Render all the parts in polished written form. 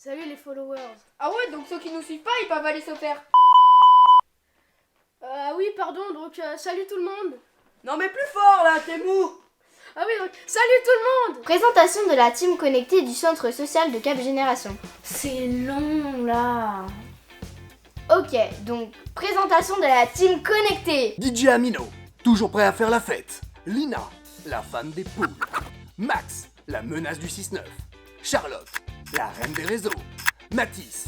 Salut les followers. Ah ouais, donc ceux qui nous suivent pas, ils peuvent aller se faire. Oui, pardon, donc salut tout le monde. Non mais plus fort là, t'es mou. Ah oui, donc salut tout le monde. Présentation de la team connectée du centre social de Cap Génération. C'est long là. Ok, donc présentation de la team connectée. DJ Amino, toujours prêt à faire la fête. Lina, la femme des poules. Max, la menace du 6-9. Charlotte, la reine des réseaux. Mathis,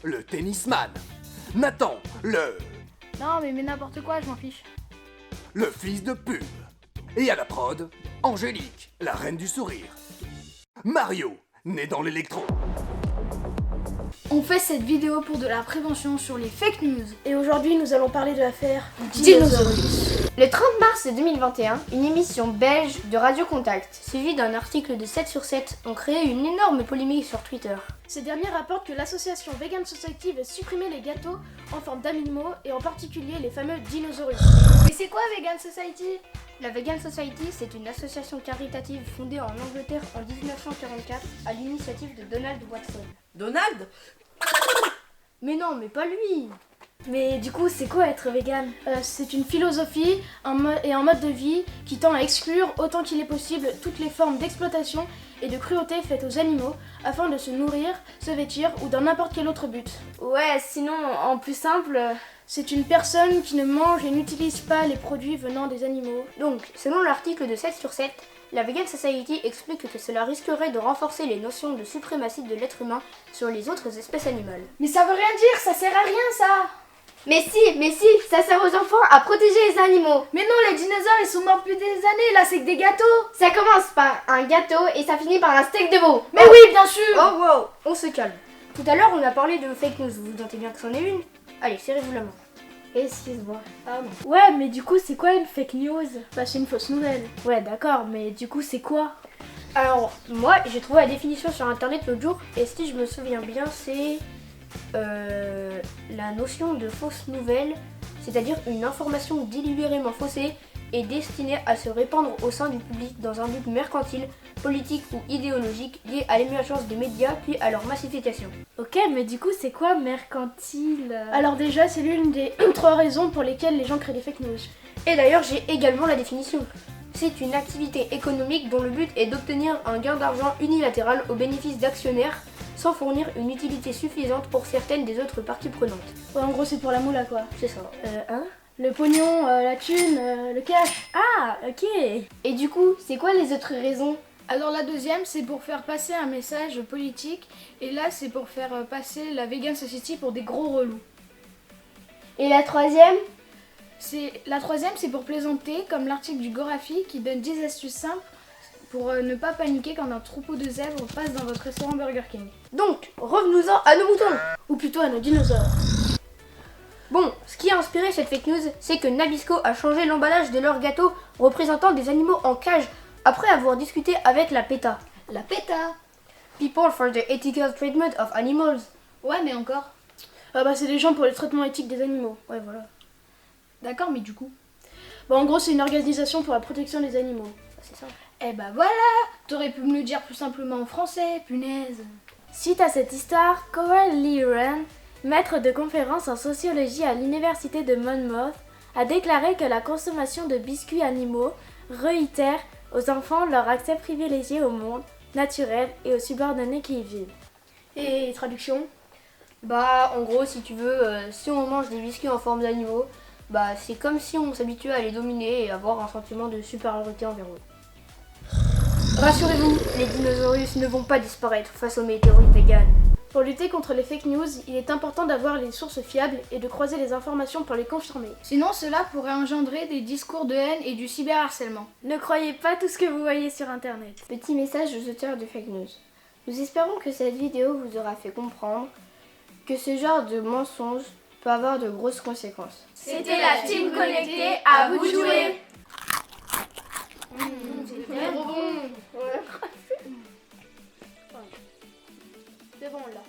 le tennisman. Nathan, Non mais n'importe quoi, je m'en fiche. le fils de pub. Et à la prod, Angélique, la reine du sourire. Mario, né dans l'électro. On fait cette vidéo pour de la prévention sur les fake news. Et aujourd'hui, nous allons parler de l'affaire Dinosaurus. Le 30 mars 2021, une émission belge de Radio Contact, suivie d'un article de 7 sur 7, ont créé une énorme polémique sur Twitter. Ces derniers rapportent que l'association Vegan Society veut supprimer les gâteaux en forme d'animaux et en particulier les fameux dinosaures. Mais c'est quoi Vegan Society? La Vegan Society, c'est une association caritative fondée en Angleterre en 1944 à l'initiative de Donald Watson. Donald? Mais non, mais pas lui. Mais du coup, c'est quoi être vegan? C'est une philosophie et un mode de vie qui tend à exclure autant qu'il est possible toutes les formes d'exploitation et de cruauté faites aux animaux afin de se nourrir, se vêtir ou dans n'importe quel autre but. Ouais, sinon, en plus simple... C'est une personne qui ne mange et n'utilise pas les produits venant des animaux. Donc, selon l'article de 7 sur 7, la Vegan Society explique que cela risquerait de renforcer les notions de suprématie de l'être humain sur les autres espèces animales. Mais ça veut rien dire, ça sert à rien ça! Mais si, ça sert aux enfants à protéger les animaux. Mais non, les dinosaures ils sont morts depuis des années, là c'est que des gâteaux! Ça commence par un gâteau et ça finit par un steak de veau. Mais oui, bien sûr! Oh wow, on se calme. Tout à l'heure, on a parlé de fake news, vous vous sentez bien que c'en est une? Allez, serrez-vous la main. Excuse-moi. Ah bon. Ouais, mais du coup, c'est quoi une fake news? Bah, c'est une fausse nouvelle. Ouais, d'accord, mais du coup, c'est quoi? Alors, moi, j'ai trouvé la définition sur internet l'autre jour, et si je me souviens bien, c'est la notion de fausse nouvelle, c'est-à-dire une information délibérément faussée et destinée à se répandre au sein du public dans un but mercantile, politique ou idéologique lié à l'émergence des médias puis à leur massification. Ok, mais du coup, c'est quoi mercantile? Alors déjà, c'est l'une des 3 raisons pour lesquelles les gens créent des fake news. Et d'ailleurs, j'ai également la définition. C'est une activité économique dont le but est d'obtenir un gain d'argent unilatéral au bénéfice d'actionnaires sans fournir une utilité suffisante pour certaines des autres parties prenantes. Ouais, en gros, c'est pour la moula, quoi. C'est ça. Le pognon, la thune, le cash. Ah, ok. Et du coup, c'est quoi les autres raisons? Alors la deuxième, c'est pour faire passer un message politique. Et là, c'est pour faire passer la Vegan Society pour des gros relous. Et la troisième? La troisième, c'est pour plaisanter, comme l'article du Gorafi qui donne 10 astuces simples pour ne pas paniquer quand un troupeau de zèbres passe dans votre restaurant Burger King. Donc, revenons-en à nos moutons. Ou plutôt à nos dinosaures. Bon, ce qui a inspiré cette fake news, c'est que Nabisco a changé l'emballage de leur gâteau représentant des animaux en cage après avoir discuté avec la PETA. La PETA. People for the Ethical Treatment of Animals. Ouais, mais encore. Ah bah c'est les gens pour le traitement éthique des animaux. Ouais, voilà. D'accord, mais du coup. Bah en gros, c'est une organisation pour la protection des animaux. C'est ça. Eh bah voilà. T'aurais pu me le dire plus simplement en français, punaise. Suite à cette histoire, Coral Lee Wren, maître de conférence en sociologie à l'université de Monmouth, a déclaré que la consommation de biscuits animaux réitère aux enfants leur accès privilégié au monde naturel et aux subordonnés qui y vivent. Et traduction? Bah, en gros, si tu veux, si on mange des biscuits en forme d'animaux, bah c'est comme si on s'habituait à les dominer et avoir un sentiment de supériorité envers eux. Rassurez-vous, les dinosaures ne vont pas disparaître face aux météorites véganes. Pour lutter contre les fake news, il est important d'avoir les sources fiables et de croiser les informations pour les confirmer. Sinon, cela pourrait engendrer des discours de haine et du cyberharcèlement. Ne croyez pas tout ce que vous voyez sur internet. Petit message aux auteurs de fake news. Nous espérons que cette vidéo vous aura fait comprendre que ce genre de mensonge peut avoir de grosses conséquences. C'était la team connectée, à vous de jouer. C'est trop bon. C'est bon là.